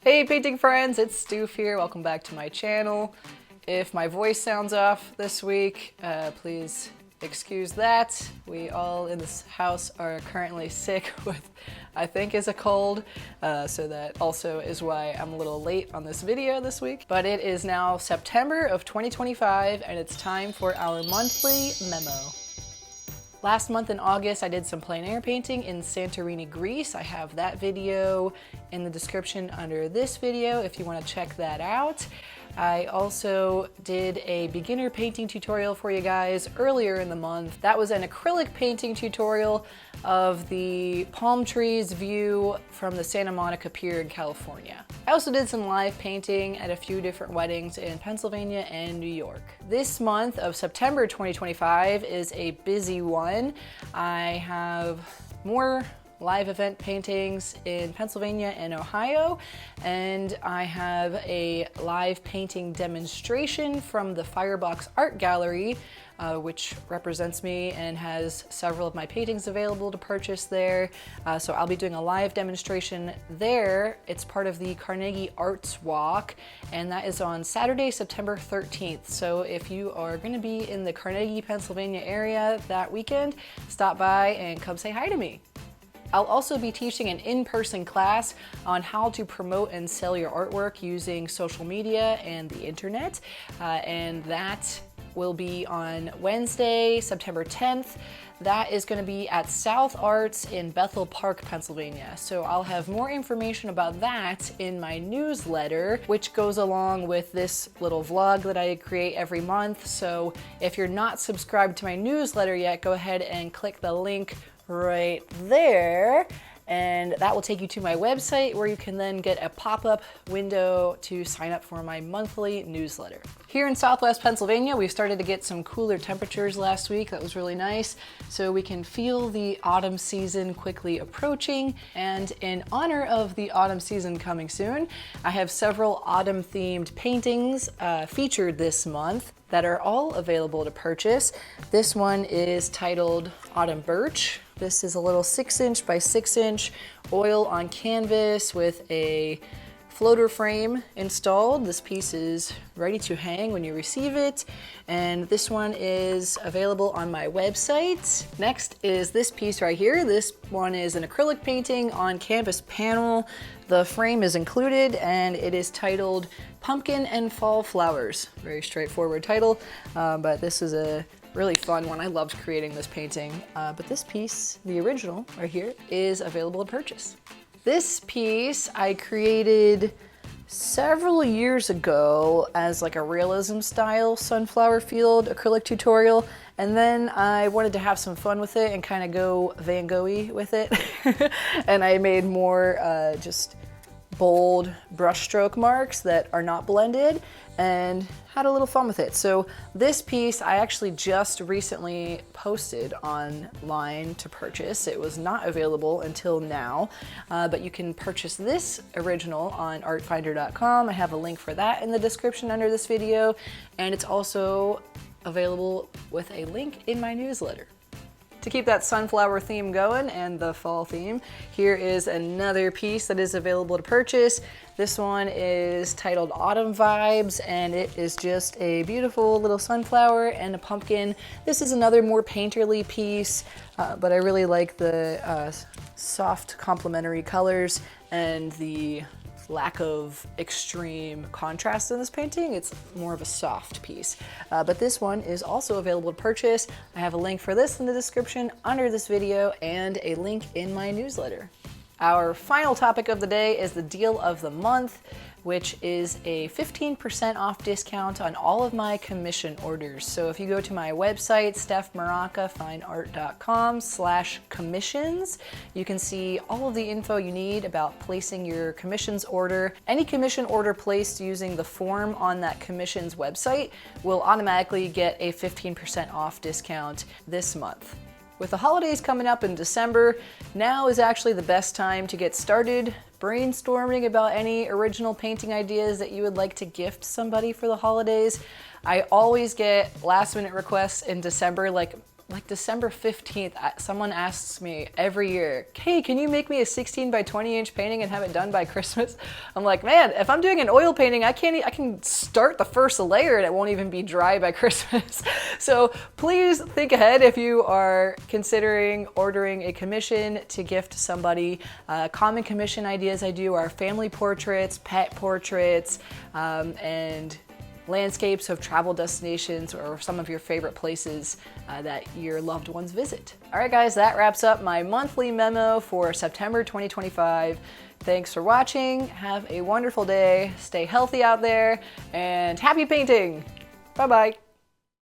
Hey painting friends, it's Stoof here. Welcome back to my channel. If my voice sounds off this week, please excuse that. We all in this house are currently sick with, I think, is a cold. So that also is why I'm a little late on this video this week. But it is now September of 2025 and it's time for our monthly memo. Last month in August, I did some plein air painting in Santorini, Greece. I have that video in the description under this video if you want to check that out. I also did a beginner painting tutorial for you guys earlier in the month. That was an acrylic painting tutorial of the palm trees view from the Santa Monica Pier in California. I also did some live painting at a few different weddings in Pennsylvania and New York. This month of September 2025 is a busy one. I have more live event paintings in Pennsylvania and Ohio, and I have a live painting demonstration from the Firebox Art Gallery, which represents me and has several of my paintings available to purchase there. So I'll be doing a live demonstration there. It's part of the Carnegie Arts Walk, and that is on Saturday, September 13th. So if you are going to be in the Carnegie, Pennsylvania area that weekend, stop by and come say hi to me. I'll also be teaching an in-person class on how to promote and sell your artwork using social media and the internet, and that will be on Wednesday, September 10th. That is going to be at South Arts in Bethel Park, Pennsylvania. So I'll have more information about that in my newsletter, which goes along with this little vlog that I create every month. So if you're not subscribed to my newsletter yet, go ahead and click the link right there, and that will take you to my website where you can then get a pop-up window to sign up for my monthly newsletter. Here in Southwest Pennsylvania, we started to get some cooler temperatures last week. That was really nice. So we can feel the autumn season quickly approaching. And in honor of the autumn season coming soon, I have several autumn themed paintings featured this month that are all available to purchase. This one is titled Autumn Birch. This is a little 6" by 6" oil on canvas with a floater frame installed. This piece is ready to hang when you receive it, and this one is available on my website. Next is this piece right here. This one is an acrylic painting on canvas panel. The frame is included and it is titled Pumpkin and Fall Flowers. Very straightforward title, but this is a really fun one. I loved creating this painting, but this piece, the original right here, is available to purchase. This piece I created several years ago as like a realism style sunflower field acrylic tutorial, and then I wanted to have some fun with it and kind of go Van Gogh-y with it. And I made more just bold brushstroke marks that are not blended and had a little fun with it. So this piece I actually just recently posted online to purchase. It was not available until now, but you can purchase this original on artfinder.com. I have a link for that in the description under this video, and it's also available with a link in my newsletter. To keep that sunflower theme going and the fall theme, here is another piece that is available to purchase. This one is titled Autumn Vibes, and it is just a beautiful little sunflower and a pumpkin. This is another more painterly piece, but I really like the soft complementary colors and the lack of extreme contrast in this painting. It's more of a soft piece, but this one is also available to purchase. I have a link for this in the description under this video and a link in my newsletter. Our final topic of the day is the deal of the month, which is a 15% off discount on all of my commission orders. So if you go to my website, stephmoracafineart.com/commissions, you can see all of the info you need about placing your commissions order. Any commission order placed using the form on that commissions website will automatically get a 15% off discount this month. With the holidays coming up in December, now is actually the best time to get started brainstorming about any original painting ideas that you would like to gift somebody for the holidays. I always get last minute requests in December, like like December 15th, someone asks me every year, hey, can you make me a 16 by 20 inch painting and have it done by Christmas? I'm like, man, if I'm doing an oil painting, I can start the first layer and it won't even be dry by Christmas. So please think ahead if you are considering ordering a commission to gift to somebody. Common commission ideas I do are family portraits, pet portraits, and landscapes of travel destinations or some of your favorite places that your loved ones visit. All right, guys, that wraps up my monthly memo for September 2025. Thanks for watching. Have a wonderful day. Stay healthy out there and happy painting. Bye-bye.